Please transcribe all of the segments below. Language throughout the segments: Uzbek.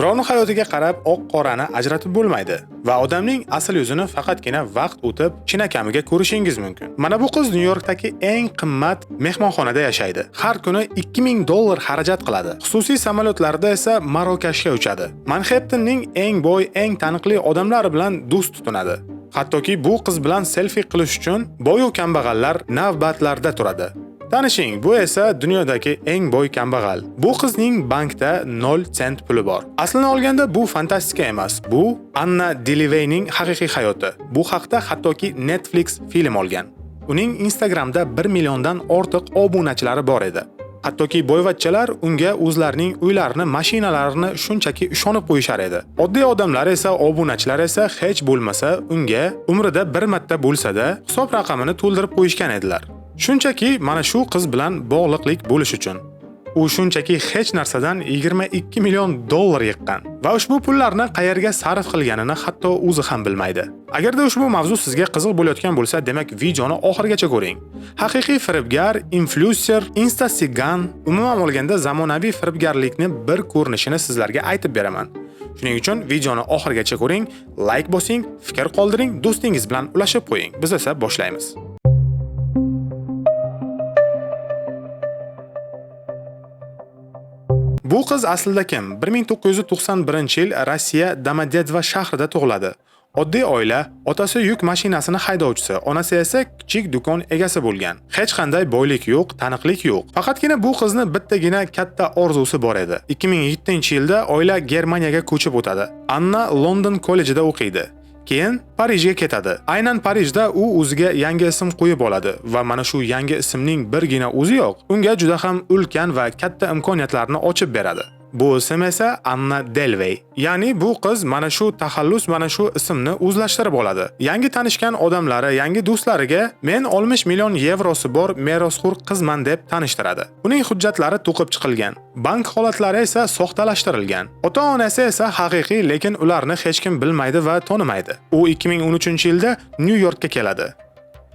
Birovning hayotiga qarab oq-qorani ajratib bo'lmaydi va odamning asl yuzini faqatgina vaqt o'tib chinakamiga ko'rishingiz mumkin. Mana bu qiz New Yorkdagi eng qimmat mehmonxonada yashaydi. Har kuni $2000 xarajat qiladi. Xususiy samolyotlarda esa Marokashga uchadi. Manhattanning eng boy, eng taniqli odamlari bilan do'st tutinadi. Hattoki bu qiz bilan selfie qilish uchun boy va kambag'allar navbatlarda turadi. Tanishing, bu esa dunyodagi eng boy kambag'al. Bu qizning bankda 0 sent puli bor. Aslini olganda bu fantastika emas. Bu Anna Deleveyning haqiqiy hayoti. Bu haqda hattoki Netflix film olgan. Uning Instagramda 1 milliondan ortiq obunachilari bor edi. Hattoki boyvachchalar unga o'zlarining uylarini, mashinalarini shunchaki ishonib qo'yishar edi. Oddiy odamlar esa, obunachilar esa hech bo'lmasa unga umrida bir marta bo'lsa-da hisob raqamini to'ldirib qo'yishgan edilar. Shunchaki mana shu qiz bilan bog'liqlik bo'lish uchun. U shunchaki hech narsadan $22 million yiqqan va ushbu pullarni qayerga sarf qilganini hatto o'zi ham bilmaydi. Agarda ushbu mavzu sizga qiziq bo'layotgan bo'lsa, demak videoni oxirigacha ko'ring. Haqiqiy firibgar, influencer, instasigan, umuman olganda zamonaviy firibgarlikni bir ko'rinishini sizlarga aytib beraman. Shuning uchun videoni oxirigacha ko'ring, like bosing, fikr qoldiring, do'stingiz bilan ulashib qo'ying. Biz esa boshlaymiz. Bu qiz aslida kim? 1991-yil Rossiya Domodedovo shahrida tug'iladi. Oddiy oila, otasi yuk mashinasini haydovchisi, onasi esa kichik do'kon egasi bo'lgan. Hech qanday boylik yo'q, taniqlik yo'q. Faqatgina bu qizni bittagina katta orzusi bor edi. 2007-yilda oila Germaniyaga ko'chib o'tadi. Anna London kollejida o'qiydi. Keyin Parijga ketadi. Aynan Parijda u o'ziga yangi ism qo'yib oladi va mana shu yangi ismning birgina o'zi yo'q, unga juda ham ulkan va katta imkoniyatlarni ochib beradi. Bu ism esa Anna Delvey. Ya'ni bu qiz mana shu taxallus, mana shu ismni o'zlashtirib oladi. Yangi tanishgan odamlari, yangi do'stlariga men 60 million yevrosi bor merosxo'r qizman deb tanishtiradi. Uning hujjatlari to'qib chiqilgan. Bank holatlari esa soxtalashtirilgan. Ota-onasi esa haqiqiy, lekin ularni hech kim bilmaydi va tonimaydi. U 2013-yilda New Yorkka keladi.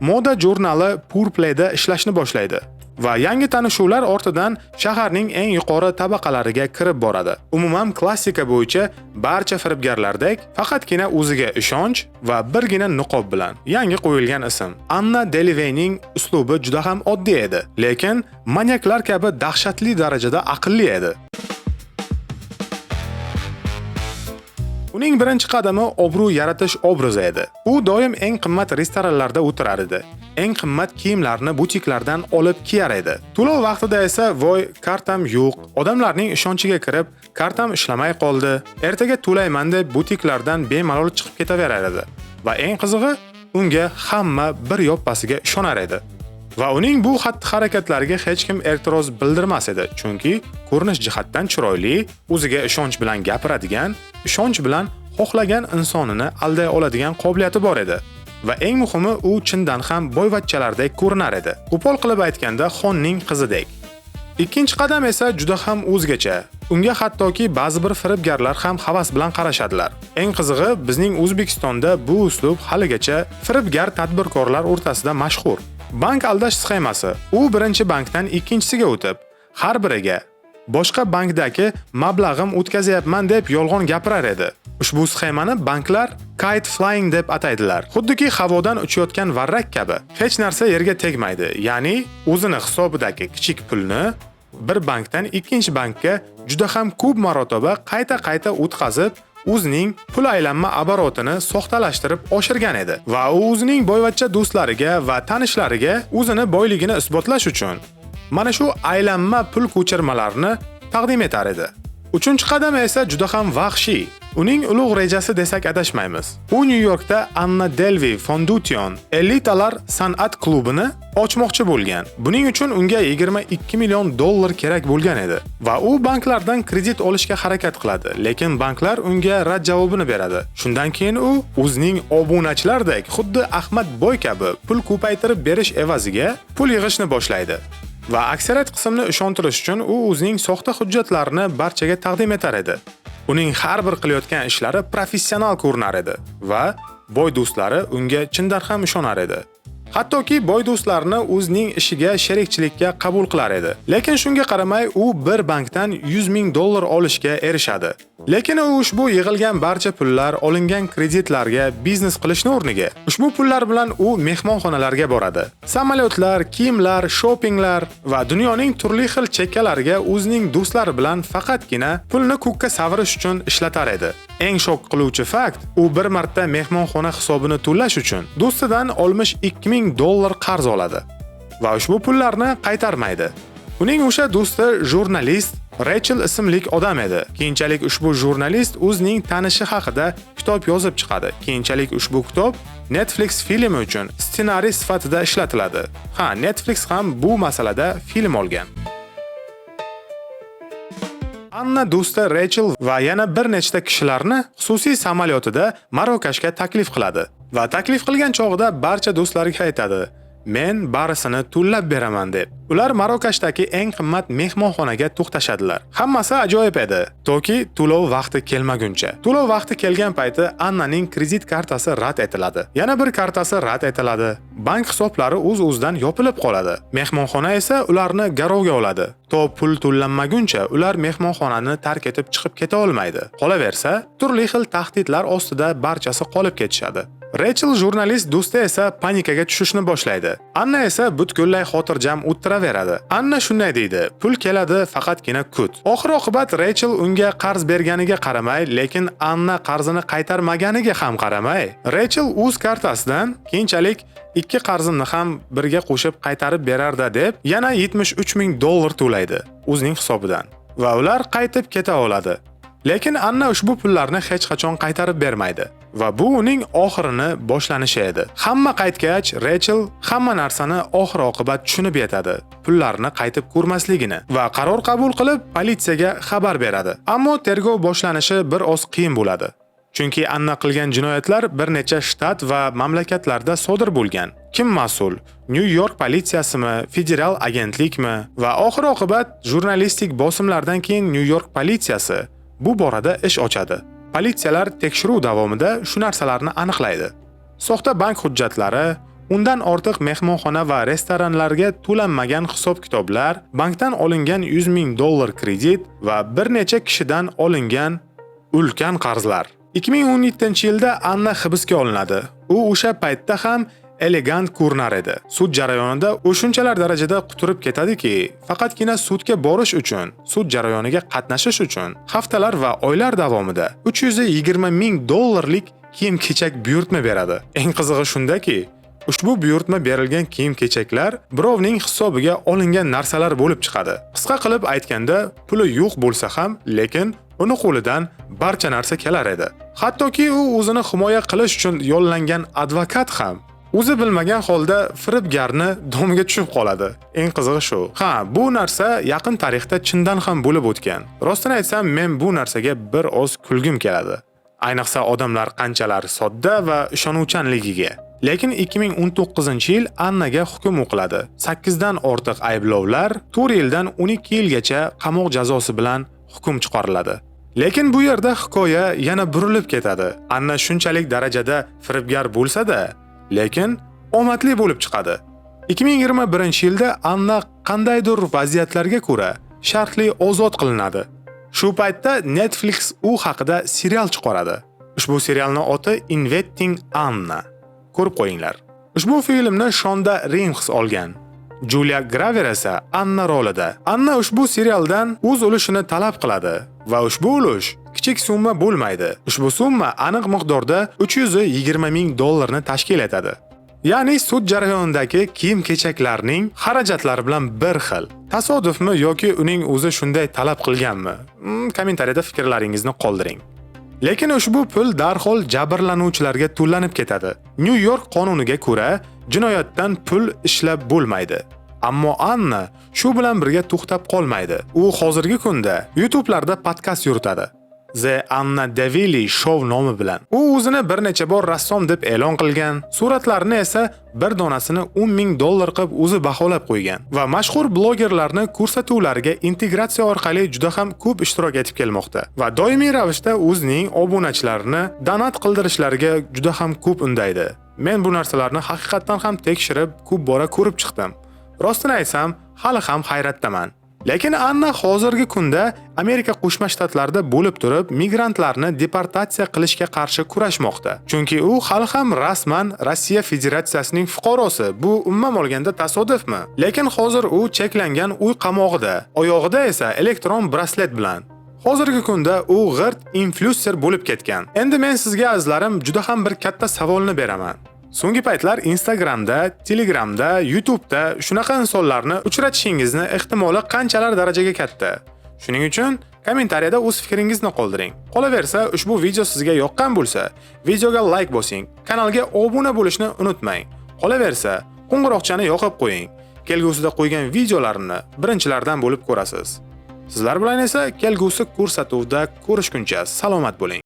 Moda jurnali Purplay'da ishlashni boshlaydi va yangi tanishuvlar ortidan shaharning eng yuqori tabaqalariga kirib boradi. Umuman klassika bo'yicha barcha firibgarlardek faqatgina o'ziga ishonch va birgina niqob bilan yangi qo'yilgan ism. Anna Deleveyning uslubi juda ham oddiy edi, lekin manyaklar kabi dahshatli darajada aqlli edi. Uning birinchi qadami obro' yaratish obrazi edi. U doim eng qimmat restoranlarda o'tirar edi. Eng qimmat kiyimlarni butiklardan olib kiyar edi. To'lov vaqtida esa voy, kartam yo'q. Odamlarning ishonchiga kirib, kartam ishlamay qoldi. Ertaga to'layman deb butiklardan bemalol chiqib ketaverar edi. Va eng qizig'i, unga hamma bir yoppasiga ishonar edi. Va uning bu xatti-harakatlariga hech kim e'tiroz bildirmas edi, chunki ko'rinish jihatdan chiroyli, o'ziga ishonch bilan gapiradigan, ishonch bilan xohlagan insonini alday oladigan qobiliyati bor edi. Va eng muhimi, u chindan ham boyvachchalardek ko'rinar edi. Qo'pol qilib aytganda, xonning qizidek. Ikkinchi qadam esa juda ham o'zgacha. Unga hattoki ba'zi bir firibgarlar ham havas bilan qarashadilar. Eng qizig'i, bizning O'zbekistonda bu uslub haligacha firibgar tadbirkorlar o'rtasida mashhur. Bank aldash sxemasi. U birinchi bankdan ikkinchisiga o'tib, har biriga boshqa bankdagi mablag'im o'tkazyapman deb yolg'on gapirar edi. Ushbu sxemani banklar kite flying deb ataydilar. Xuddiki havodan uchayotgan varrak kabi. Hech narsa yerga tegmaydi. Ya'ni o'zini hisobidagi kichik pulni bir bankdan ikkinchi bankka juda ham ko'p marotaba qayta o'tkazib, o'zining pul aylanma aborotini soxtalashtirib oshirgan edi va u o'zining boyvachcha do'stlariga va tanishlariga o'zini boyligini isbotlash uchun mana shu aylanma pul ko'chirmalarini taqdim etar edi. Uchinchi qadam esa juda ham vahshiy. Uning ulug' rejasi desak adashmaymiz. U New Yorkda Anna Delvey Foundation elitalar san'at klubini ochmoqchi bo'lgan. Buning uchun unga $22 million kerak bo'lgan edi va u banklardan kredit olishga harakat qiladi, lekin banklar unga rad javobini beradi. Shundan keyin u o'zining obunachilardek xuddi Ahmad Boy kabi pul ko'paytirib berish evaziga pul yig'ishni boshlaydi. Va aksariyat qismni ishontirish uchun u o'zining soxta hujjatlarini barchaga taqdim etar edi. Uning har bir qilayotgan ishlari professional ko'rinar edi va boy do'stlari unga chindan ham ishonar edi. Hattoki boy do'stlarini o'zining ishiga sherikchilikka qabul qilar edi. Lekin shunga qaramay u bir bankdan $100,000 olishga erishadi. Lekin u ushbu yig'ilgan barcha pullar olingan kreditlarga biznes qilishning o'rniga ushbu pullar bilan u mehmonxonalarga boradi. Samolyotlar, kiyimlar, shoppinglar va dunyoning turli xil chekkalariga o'zining do'stlari bilan faqatgina pulni ko'kka savirish uchun ishlatar edi. Eng shok qiluvchi fakt, u bir marta mehmonxona hisobini to'lash uchun do'stidan olmish $2,000 qarz oladi va ushbu pullarni qaytarmaydi. Uning o'sha do'sti jurnalist Rachel ismli odam edi. Keyinchalik ushbu jurnalist o'zining tanishi haqida kitob yozib chiqadi. Keyinchalik ushbu kitob Netflix filmi uchun ssenariy sifatida ishlatiladi. Netflix ham bu masalada film olgan. Anna do'sti Rachel va yana bir nechta kishilarni xususiy samolyotida Marokashga taklif qiladi va taklif qilgan chog'ida barcha do'stlariga aytadi: "Men barisini to'lab beraman" deb. Ular Marokashdagi eng qimmat mehmonxonaga to'xtashadilar. Hammasi ajoyib edi, toki to'lov vaqti kelmaguncha. To'lov vaqti kelgan payti Annaning kredit kartasi rad etiladi. Yana bir kartasi rad etiladi. Bank hisoblari o'z-o'zidan yopilib qoladi. Mehmonxona esa ularni garovga oladi. To pul to'lanmaguncha ular mehmonxonani tark etib chiqib keta olmaydi. Qolaversa, turli xil tahdidlar ostida barchasi qolib ketishadi. Rachel jurnalist do'sti esa panikaga tushishni boshlaydi. Anna esa butkul xotirjam o'tiraveradi. Anna shunday deydi: "Pul keladi, faqatgina kut." Oxir-oqibat Rachel unga qarz berganiga qaramay, lekin Anna qarzini qaytarmaganiga ham qaramay, Rachel o'z kartasidan keyinchalik ikki qarzimni ham birga qo'shib qaytarib berarda deb yana $73,000 to'laydi o'zining hisobidan va ular qaytib keta oladi. Lekin Anna ushbu pullarni hech qachon qaytarib bermaydi va bu uning oxirini boshlanishi edi. Hamma qaytgach, Rachel hamma narsani oxir-oqibat tushunib yetadi. Pullarni qaytib ko'rmasligini va qaror qabul qilib politsiyaga xabar beradi. Ammo tergov boshlanishi bir oz qiyin bo'ladi. Chunki Anna qilgan jinoyatlar bir necha shtat va mamlakatlarda sodir bo'lgan. Kim mas'ul? New York politsiyasimi, federal agentlikmi? Va oxir-oqibat jurnalistik bosimlardan keyin New York politsiyasi bu borada ish ochadi. Politsiyalar tekshiruv davomida shu narsalarni aniqlaydi. Soxta bank hujjatlari, undan ortiq mehmonxona va restoranlarga to'lanmagan hisob-kitoblar, bankdan olingan $100,000 kredit va bir necha kishidan olingan ulkan qarzlar. 2017-yilda Anna hibsga olinadi. U o'sha paytda ham elegant ko'rinar edi. Sud jarayonida u shunchalar darajada quturib ketadiki, faqatgina sudga borish uchun, sud jarayoniga qatnashish uchun haftalar va oylar davomida $320,000 kiyim-kechak buyurtma beradi. Eng qizig'i shundaki, ushbu buyurtma berilgan kiyim-kechaklar birovning hisobiga olingan narsalar bo'lib chiqadi. Qisqa qilib aytganda, puli yo'q bo'lsa ham, lekin uni qo'lidan barcha narsa kelar edi. Hattoki u o'zini himoya qilish uchun yollangan advokat ham o'zi bilmagan holda firibgarni domiga tushib qoladi. Eng qizig'i shu. Bu narsa yaqin tarixda chindan ham bo'lib o'tgan. Rostini aytsam, men bu narsaga bir oz kulgim keladi. Ayniqsa odamlar qanchalar sodda va ishonuvchanligiga. Lekin 2019-yil Annaga hukm o'qiladi. 8 dan ortiq ayblovlar, 4 yildan 12 yilgacha qamoq jazosi bilan hukm chiqariladi. Lekin bu yerda hikoya yana burilib ketadi. Anna shunchalik darajada firibgar bo'lsa-da, lekin omadli bo'lib chiqadi. 2021-yilda Anna qandaydir vaziyatlarga ko'ra shartli ozod qilinadi. Shu paytda Netflix u haqida serial chiqaradi. Ushbu serialning oti Inventing Anna. Ko'rib qo'yinglar. Ushbu filmni Shonda Rhimes olgan. Julia Garner esa Anna rolida. Anna ushbu serialdan o'z ulushini talab qiladi va ushbu ulush kichik summa bo'lmaydi. Ushbu summa aniq miqdorda $320,000 ni tashkil etadi. Ya'ni sud jarayonidagi kiyim-kechaklarning xarajatlari bilan bir xil. Tasodifmi yoki uning o'zi shunday talab qilganmi? Kommentariyada fikrlaringizni qoldiring. Lekin ushbu pul darhol jabrlanuvchilarga to'lanib ketadi. New York qonuniga ko'ra jinoyatdan pul ishlab bo'lmaydi. Ammo Anna shu bilan birga to'xtab qolmaydi. U hozirgi kunda YouTube'larda podkast yuritadi. The Anna Devili Show nomi bilan. U o'zini bir necha bor rassom deb e'lon qilgan, suratlarini esa bir donasini $10,000 qilib o'zi baholab qo'ygan va mashhur blogerlarni ko'rsatuvlariga integratsiya orqali juda ham ko'p ishtirok etib kelmoqda va doimiy ravishda o'zining obunachilarini donat qildirishlariga juda ham ko'p undaydi. Men bu narsalarni haqiqatan ham tekshirib, ko'p bora ko'rib chiqdim. Rostini aytsam, hali ham hayratdaman. Lekin Anna hozirgi kunda Amerika Qo'shma Shtatlarida bo'lib turib, migrantlarni deportatsiya qilishga qarshi kurashmoqda. Chunki u hali ham rasman Rossiya Federatsiyasining fuqarosi. Bu umuman olganda tasodifmi? Lekin hozir u cheklangan uy qamog'ida, oyog'ida esa elektron braslet bilan. Hozirgi kunda u g'irt inflyuenser bo'lib ketgan. Endi men sizga azizlarim juda ham bir katta savolni beraman. So'nggi paytlar Instagramda, Telegramda, YouTube'da shunaqa insonlarni uchratishingizni ehtimoli qanchalar darajaga katta? Shuning uchun kommentariyada o'z fikringizni qoldiring. Qolaversa, ushbu video sizga yoqqan bo'lsa, videoga like bosing, kanalga obuna bo'lishni unutmang. Qolaversa, qo'ng'iroqchani yoqib qo'ying. Kelgusida qo'ygan videolarimni birinchilardan bo'lib ko'rasiz. Sizlar bilan esa kelgusi ko'rsatuvda ko'rishguncha salomat bo'ling.